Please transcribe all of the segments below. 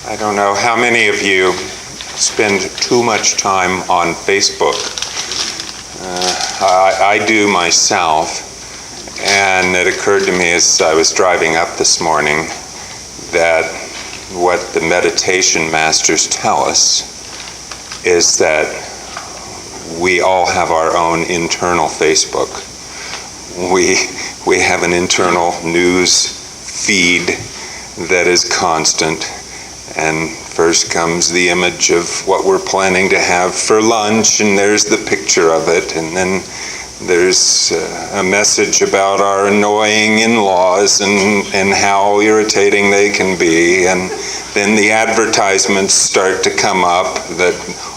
I don't know how many of you spend too much time on Facebook. I do myself, and it occurred to me as I was driving up this morning that what the meditation masters tell us is that we all have our own internal Facebook. We have an internal news feed that is constant, and first comes the image of what we're planning to have for lunch, and there's the picture of it, and then there's a message about our annoying in-laws and how irritating they can be, and then the advertisements start to come up that,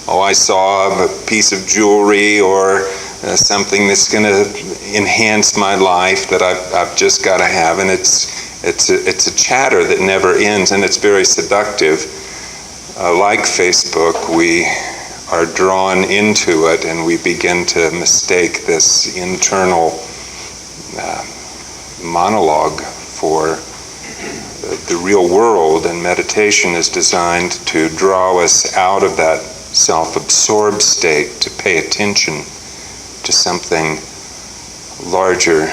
I saw a piece of jewelry or something that's going to enhance my life that I've just got to have, and it's a chatter that never ends, and it's very seductive. Like Facebook, we are drawn into it, and we begin to mistake this internal monologue for the real world, and meditation is designed to draw us out of that self-absorbed state, to pay attention to something larger,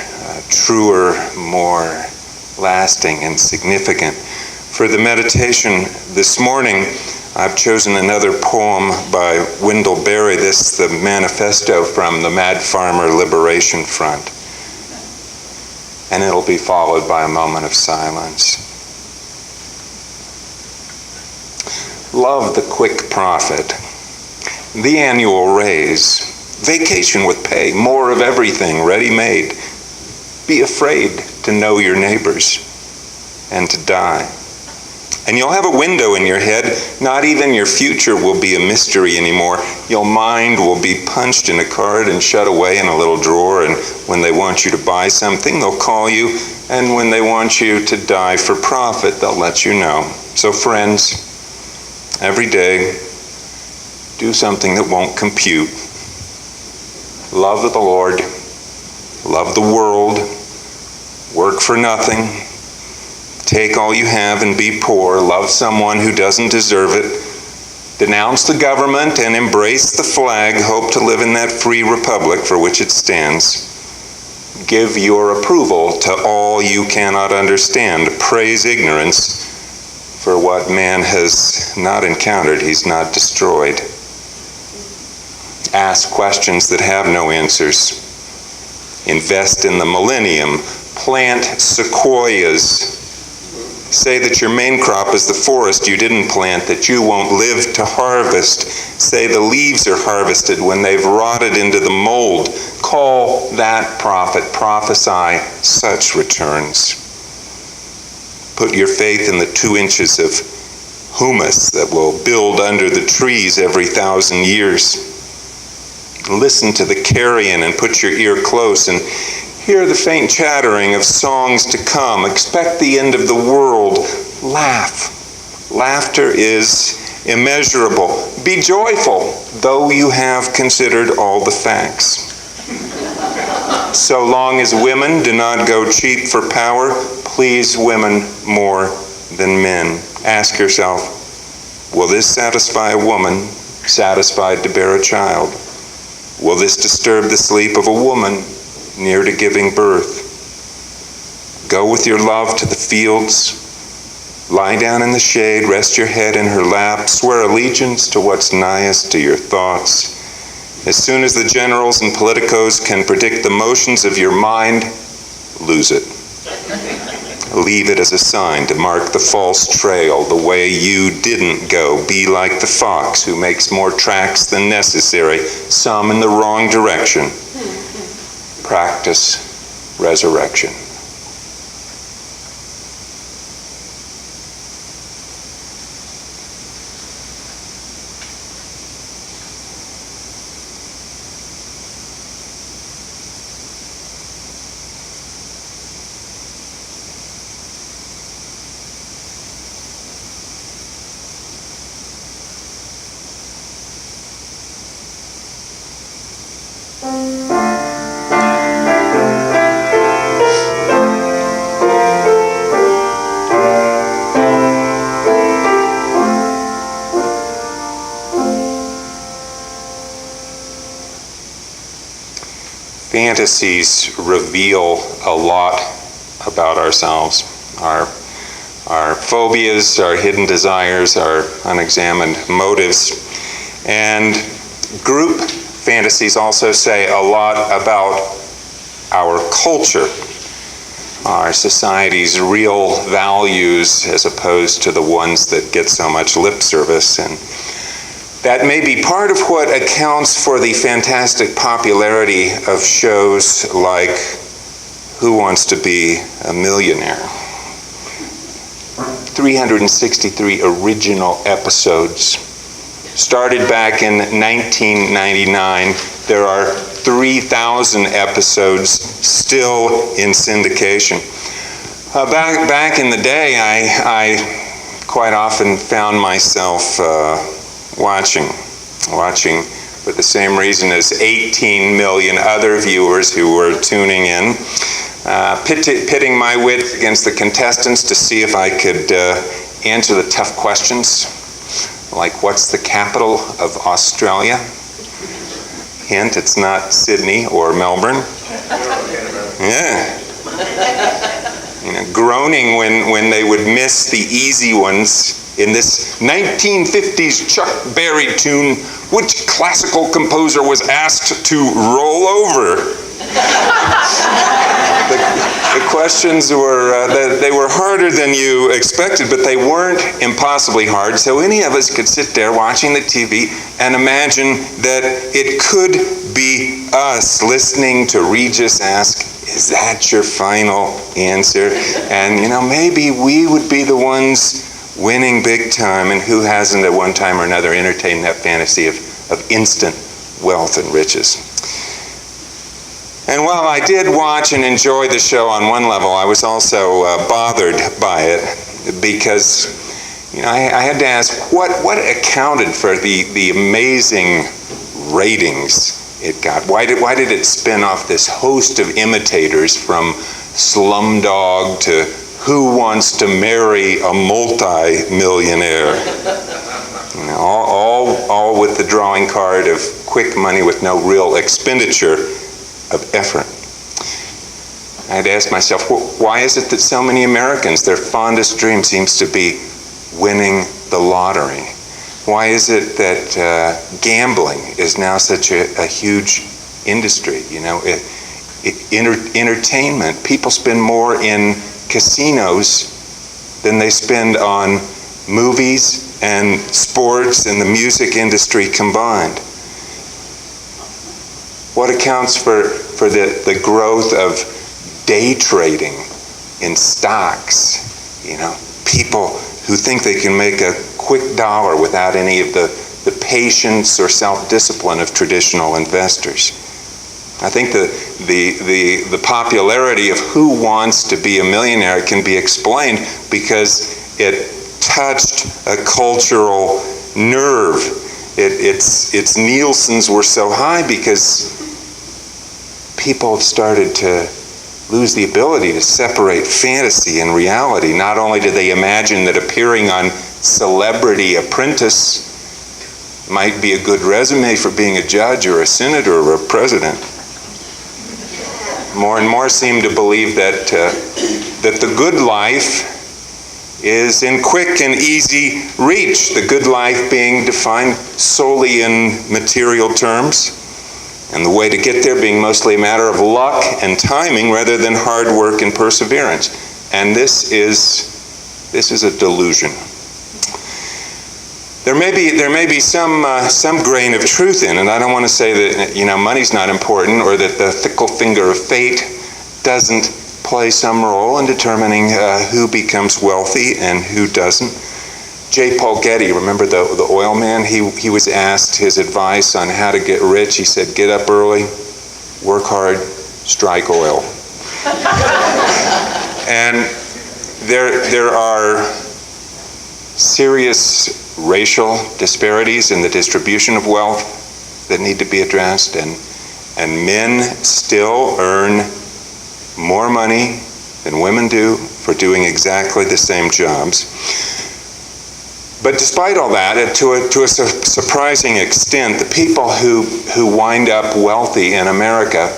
truer, more lasting and significant. For the meditation this morning, I've chosen another poem by Wendell Berry. This is the manifesto from the Mad Farmer Liberation Front. And it'll be followed by a moment of silence. Love the quick profit, the annual raise, vacation with pay, more of everything ready-made. Be afraid to know your neighbors and to die. And you'll have a window in your head. Not even your future will be a mystery anymore. Your mind will be punched in a card and shut away in a little drawer. And when they want you to buy something, they'll call you. And when they want you to die for profit, they'll let you know. So friends, every day, do something that won't compute. Love the Lord. Love the world. Work for nothing. Take all you have and be poor. Love someone who doesn't deserve it. Denounce the government and embrace the flag. Hope to live in that free republic for which it stands. Give your approval to all you cannot understand. Praise ignorance for what man has not encountered, he's not destroyed. Ask questions that have no answers. Invest in the millennium. Plant sequoias. Say that your main crop is the forest you didn't plant, that you won't live to harvest. Say the leaves are harvested when they've rotted into the mold. Call that prophet. Prophesy such returns. Put your faith in the 2 inches of humus that will build under the trees every 1,000 years. Listen to the carrion and put your ear close and hear the faint chattering of songs to come. Expect the end of the world. Laugh. Laughter is immeasurable. Be joyful, though you have considered all the facts. So long as women do not go cheap for power, please women more than men. Ask yourself, will this satisfy a woman satisfied to bear a child? Will this disturb the sleep of a woman near to giving birth? Go with your love to the fields. Lie down in the shade, rest your head in her lap, swear allegiance to what's nighest to your thoughts. As soon as the generals and politicos can predict the motions of your mind, lose it. Leave it as a sign to mark the false trail, the way you didn't go. Be like the fox who makes more tracks than necessary, some in the wrong direction. Practice resurrection. fantasies reveal a lot about ourselves. Our phobias, our hidden desires, our unexamined motives. And group fantasies also say a lot about our culture, our society's real values as opposed to the ones that get so much lip service. And that may be part of what accounts for the fantastic popularity of shows like Who Wants to Be a Millionaire? 363 original episodes. Started back in 1999. There are 3,000 episodes still in syndication. Back in the day, I quite often found myself watching for the same reason as 18 million other viewers who were tuning in, pitting my wits against the contestants to see if I could answer the tough questions, like what's the capital of Australia? Hint, it's not Sydney or Melbourne. Yeah. Groaning when they would miss the easy ones. In this 1950s Chuck Berry tune, which classical composer was asked to roll over? The questions were, they were harder than you expected, but they weren't impossibly hard, so any of us could sit there watching the TV and imagine that it could be us listening to Regis ask, is that your final answer? And, maybe we would be the ones winning big time, and who hasn't at one time or another entertained that fantasy of instant wealth and riches. And while I did watch and enjoy the show on one level, I was also bothered by it because, I had to ask what accounted for the amazing ratings it got. Why did it spin off this host of imitators from Slumdog to Who Wants to Marry a Multi-Millionaire? All with the drawing card of quick money with no real expenditure of effort. I had to ask myself, why is it that so many Americans, their fondest dream seems to be winning the lottery? Why is it that gambling is now such a huge industry? Entertainment, people spend more in casinos than they spend on movies and sports and the music industry combined. What accounts for the growth of day trading in stocks? People who think they can make a quick dollar without any of the patience or self-discipline of traditional investors. I think the popularity of Who Wants to Be a Millionaire can be explained because it touched a cultural nerve. Its Nielsen's were so high because people started to lose the ability to separate fantasy and reality. Not only did they imagine that appearing on Celebrity Apprentice might be a good resume for being a judge or a senator or a president, more and more seem to believe that the good life is in quick and easy reach, the good life being defined solely in material terms, and the way to get there being mostly a matter of luck and timing rather than hard work and perseverance. And this is a delusion. There may be some grain of truth in it. I don't want to say that money's not important or that the fickle finger of fate doesn't play some role in determining who becomes wealthy and who doesn't. J. Paul Getty, remember the oil man? He was asked his advice on how to get rich. He said, get up early, work hard, strike oil. And there are serious racial disparities in the distribution of wealth that need to be addressed, and men still earn more money than women do for doing exactly the same jobs. But despite all that, to a surprising extent, the people who wind up wealthy in America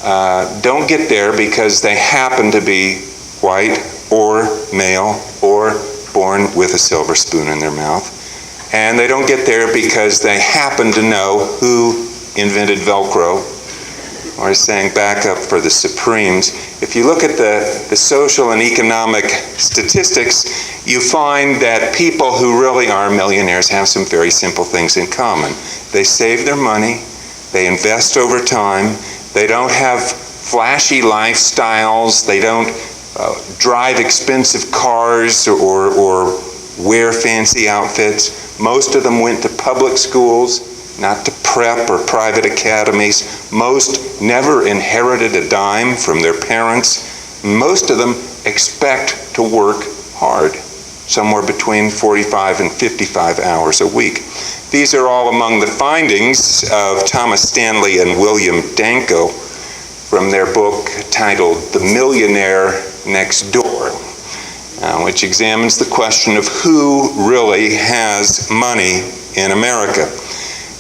don't get there because they happen to be white or male or born with a silver spoon in their mouth. And they don't get there because they happen to know who invented Velcro, or saying back up for the Supremes. If you look at the social and economic statistics, you find that people who really are millionaires have some very simple things in common. They save their money, they invest over time, they don't have flashy lifestyles, they don't drive expensive cars or wear fancy outfits. Most of them went to public schools, not to prep or private academies. Most never inherited a dime from their parents. Most of them expect to work hard, somewhere between 45 and 55 hours a week. These are all among the findings of Thomas Stanley and William Danko from their book titled The Millionaire Next Door, which examines the question of who really has money in America.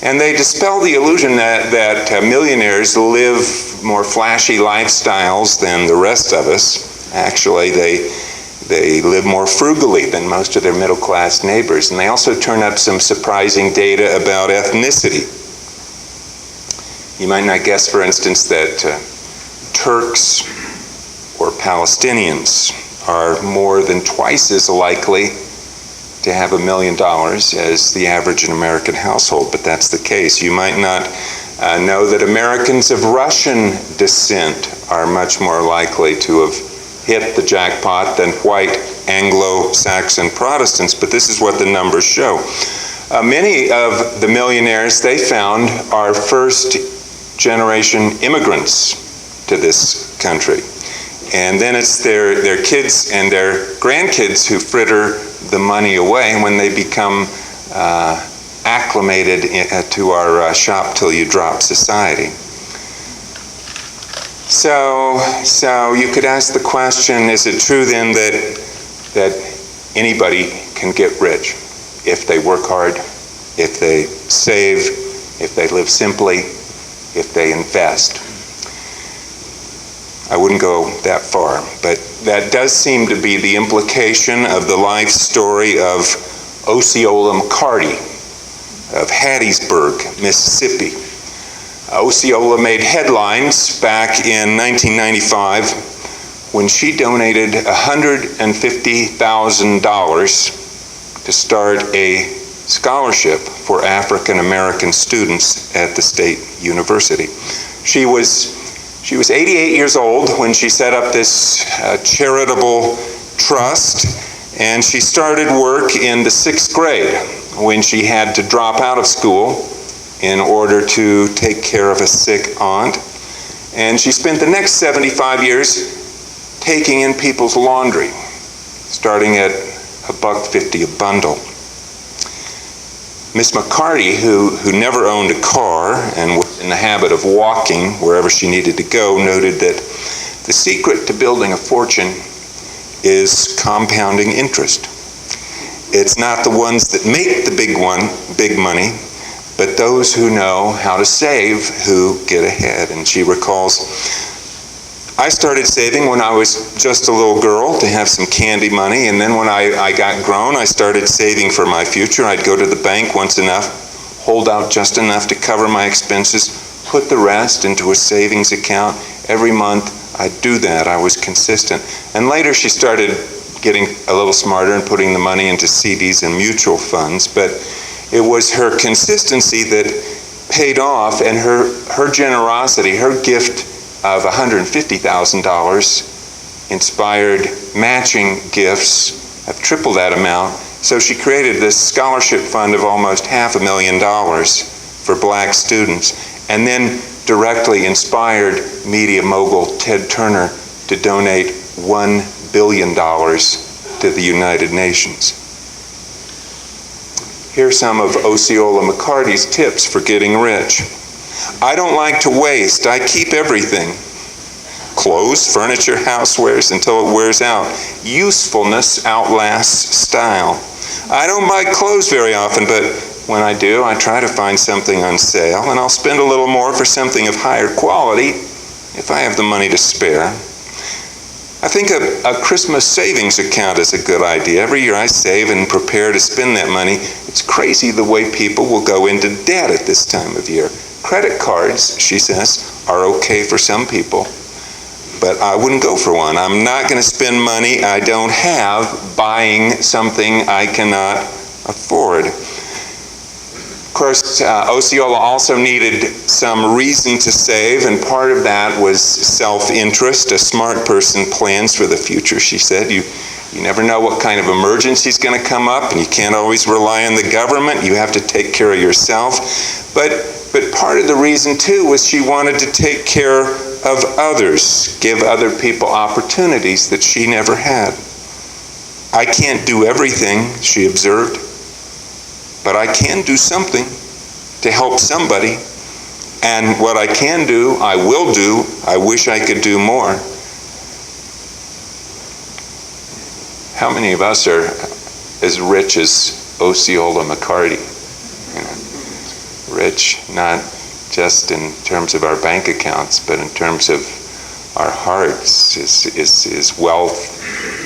And they dispel the illusion that millionaires live more flashy lifestyles than the rest of us. Actually, they live more frugally than most of their middle-class neighbors. And they also turn up some surprising data about ethnicity. You might not guess, for instance, that Turks or Palestinians are more than twice as likely to have $1 million as the average American household, but that's the case. You might not know that Americans of Russian descent are much more likely to have hit the jackpot than white Anglo-Saxon Protestants, but this is what the numbers show. Many of the millionaires they found are first-generation immigrants to this country. And then it's their kids and their grandkids who fritter the money away when they become acclimated to our shop till you drop society. So you could ask the question, is it true then that anybody can get rich if they work hard, if they save, if they live simply, if they invest? I wouldn't go that far, but that does seem to be the implication of the life story of Osceola McCarty of Hattiesburg, Mississippi. Osceola made headlines back in 1995 when she donated $150,000 to start a scholarship for African American students at the state university. She was 88 years old when she set up this charitable trust, and she started work in the 6th grade when she had to drop out of school in order to take care of a sick aunt. And she spent the next 75 years taking in people's laundry, starting at $1.50 a bundle. Miss McCarty, who never owned a car and was in the habit of walking wherever she needed to go, noted that the secret to building a fortune is compounding interest. It's not the ones that make the big money, but those who know how to save who get ahead. And she recalls, I started saving when I was just a little girl to have some candy money, and then when I got grown, I started saving for my future. I'd go to the bank once enough, hold out just enough to cover my expenses, put the rest into a savings account. Every month I'd do that. I was consistent. And later she started getting a little smarter and putting the money into CDs and mutual funds, but it was her consistency that paid off, and her generosity, her gift of $150,000 inspired matching gifts of triple that amount. So she created this scholarship fund of almost $500,000 for black students, and then directly inspired media mogul Ted Turner to donate $1 billion to the United Nations. Here's some of Osceola McCarty's tips for getting rich. I don't like to waste. I keep everything. Clothes, furniture, housewares until it wears out. Usefulness outlasts style. I don't buy clothes very often, but when I do, I try to find something on sale, and I'll spend a little more for something of higher quality if I have the money to spare, I think a Christmas savings account is a good idea. Every year I save and prepare to spend that money. It's crazy the way people will go into debt at this time of year. Credit cards, she says, are okay for some people, but I wouldn't go for one. I'm not going to spend money I don't have buying something I cannot afford. Of course, Osceola also needed some reason to save, and part of that was self-interest. A smart person plans for the future, she said. You never know what kind of emergency is going to come up, and you can't always rely on the government. You have to take care of yourself. But part of the reason, too, was she wanted to take care of others, give other people opportunities that she never had. I can't do everything, she observed, but I can do something to help somebody. And what I can do, I will do. I wish I could do more. How many of us are as rich as Osceola McCarty? Rich, not just in terms of our bank accounts, but in terms of our hearts. Is wealth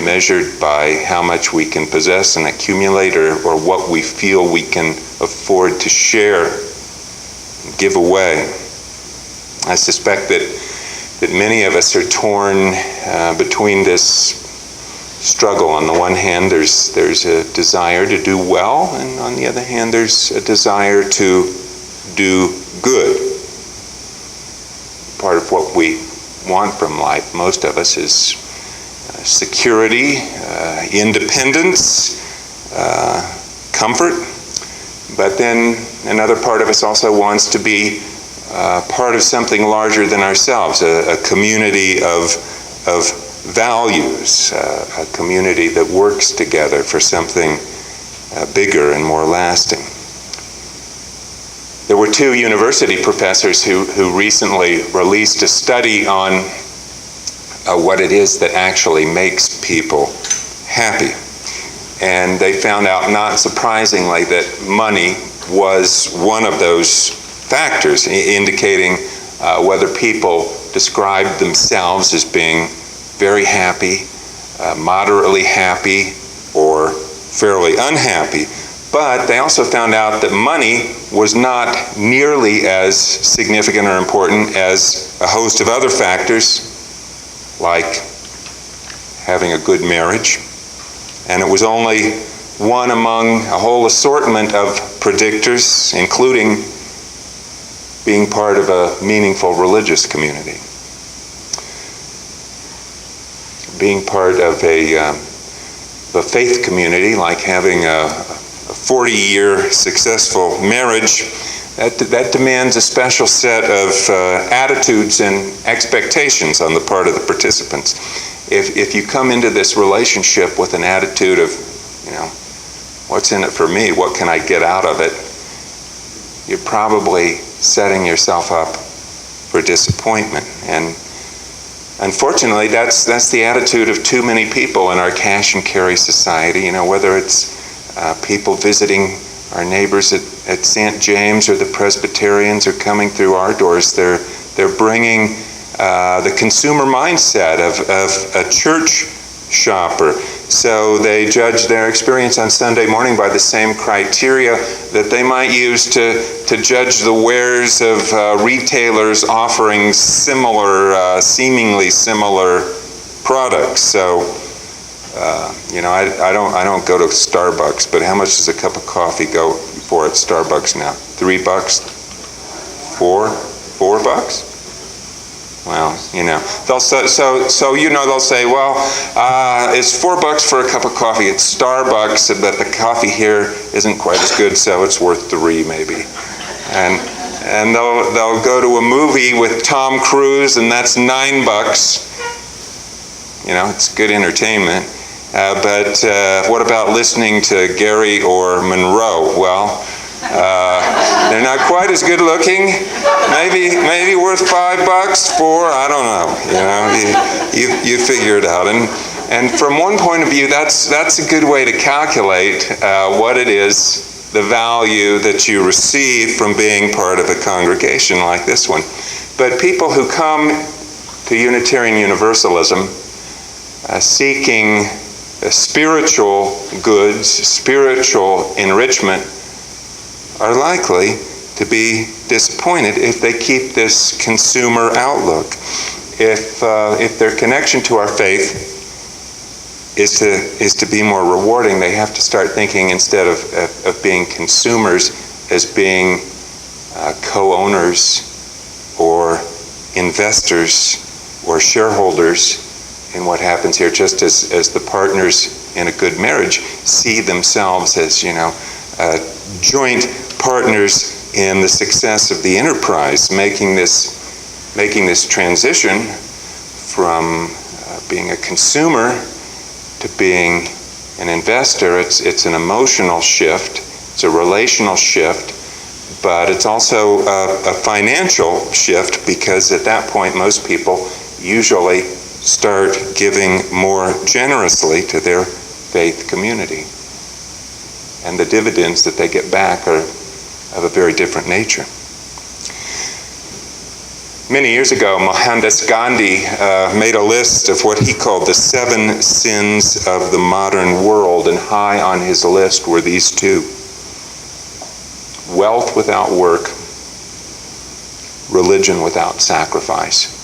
measured by how much we can possess and accumulate, or what we feel we can afford to share, give away? I suspect that many of us are torn between this struggle. On the one hand, there's a desire to do well, and on the other hand, there's a desire to do good. Part of what we want from life, most of us, is security, independence, comfort. But then another part of us also wants to be part of something larger than ourselves, a community of values, a community that works together for something bigger and more lasting. There were two university professors who recently released a study on what it is that actually makes people happy. And they found out, not surprisingly, that money was one of those factors indicating whether people described themselves as being very happy, moderately happy, or fairly unhappy. But they also found out that money was not nearly as significant or important as a host of other factors, like having a good marriage. And it was only one among a whole assortment of predictors, including being part of a meaningful religious community. Being part of a faith community, like having a 40-year successful marriage, that demands a special set of attitudes and expectations on the part of the participants. If you come into this relationship with an attitude of, what's in it for me? What can I get out of it? You're probably setting yourself up for disappointment. And unfortunately, that's the attitude of too many people in our cash and carry society. Whether it's people visiting our neighbors at St. James, or the Presbyterians are coming through our doors, they're bringing the consumer mindset of a church shopper. So they judge their experience on Sunday morning by the same criteria that they might use to judge the wares of retailers offering similar, seemingly similar products. So, I don't go to Starbucks, but how much does a cup of coffee go for at Starbucks now? $3? $4? Well, they'll they'll say, well, it's $4 for a cup of coffee at Starbucks, but the coffee here isn't quite as good, so it's worth $3 maybe. And they'll go to a movie with Tom Cruise, and that's $9. It's good entertainment. But what about listening to Gary or Monroe? Well, they're not quite as good looking. Maybe worth $5, $4. I don't know. You figure it out. And from one point of view, that's a good way to calculate what it is, the value that you receive from being part of a congregation like this one. But people who come to Unitarian Universalism, seeking spiritual goods, spiritual enrichment, are likely to be disappointed if they keep this consumer outlook. If their connection to our faith is to be more rewarding, they have to start thinking, instead of being consumers, as being co-owners or investors or shareholders in what happens here, just as the partners in a good marriage see themselves as, joint partners in the success of the enterprise, making this transition from being a consumer to being an investor. It's an emotional shift, it's a relational shift, but it's also a financial shift, because at that point most people usually start giving more generously to their faith community. And the dividends that they get back are of a very different nature. Many years ago, Mohandas Gandhi made a list of what he called the 7 sins of the modern world, and high on his list were these 2. Wealth without work, religion without sacrifice.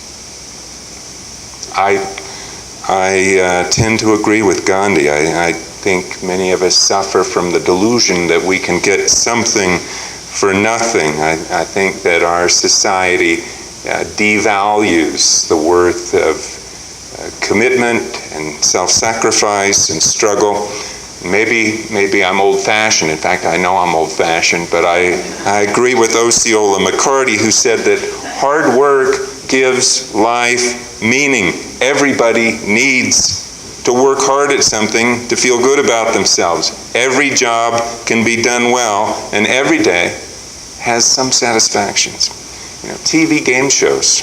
I tend to agree with Gandhi. I think many of us suffer from the delusion that we can get something for nothing. I think that our society devalues the worth of commitment and self-sacrifice and struggle. Maybe I'm old-fashioned. In fact, I know I'm old-fashioned, but I agree with Osceola McCarty, who said that hard work gives life meaning. Everybody needs to work hard at something to feel good about themselves. Every job can be done well, and every day has some satisfactions. TV game shows,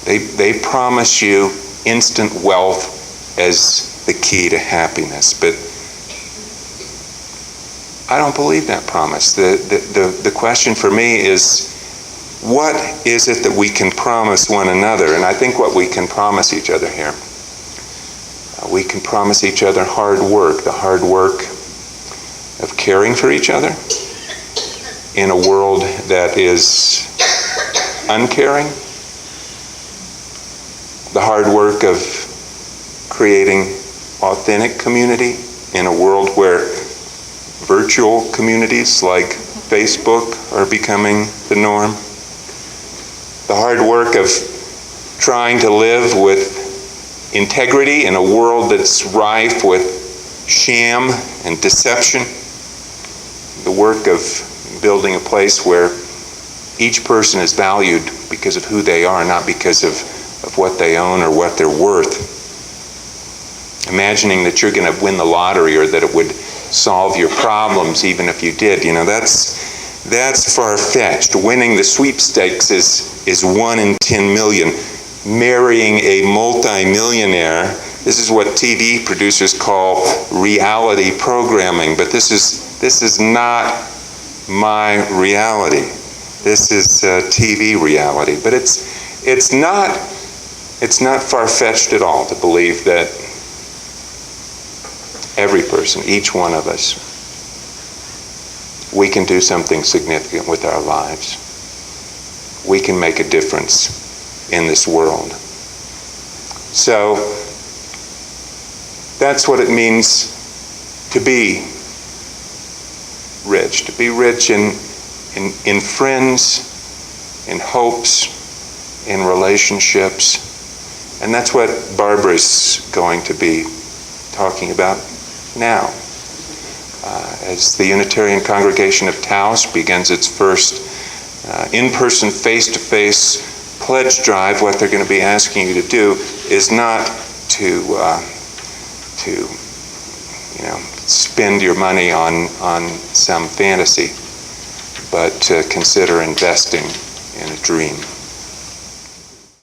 they promise you instant wealth as the key to happiness, but I don't believe that promise. The question for me is, what is it that we can promise one another? And I think what we can promise each other here, we can promise each other hard work, the hard work of caring for each other in a world that is uncaring, the hard work of creating authentic community in a world where virtual communities like Facebook are becoming the norm, the hard work of trying to live with integrity in a world that's rife with sham and deception, the work of building a place where each person is valued because of who they are, not because of what they own or what they're worth. Imagining that you're going to win the lottery or that it would solve your problems even if you did, that's far-fetched. Winning the sweepstakes is 1 in 10 million. Marrying a multi-millionaire, this is what TV producers call reality programming, but this is not my reality. This is TV reality. But it's not far-fetched at all to believe that every person, each one of us, we can do something significant with our lives. We can make a difference in this world. So that's what it means to be rich in friends, in hopes, in relationships. And that's what Barbara's going to be talking about now. As the Unitarian congregation of Taos begins its first in-person, face-to-face pledge drive, what they're going to be asking you to do is not to spend your money on some fantasy, but to consider investing in a dream.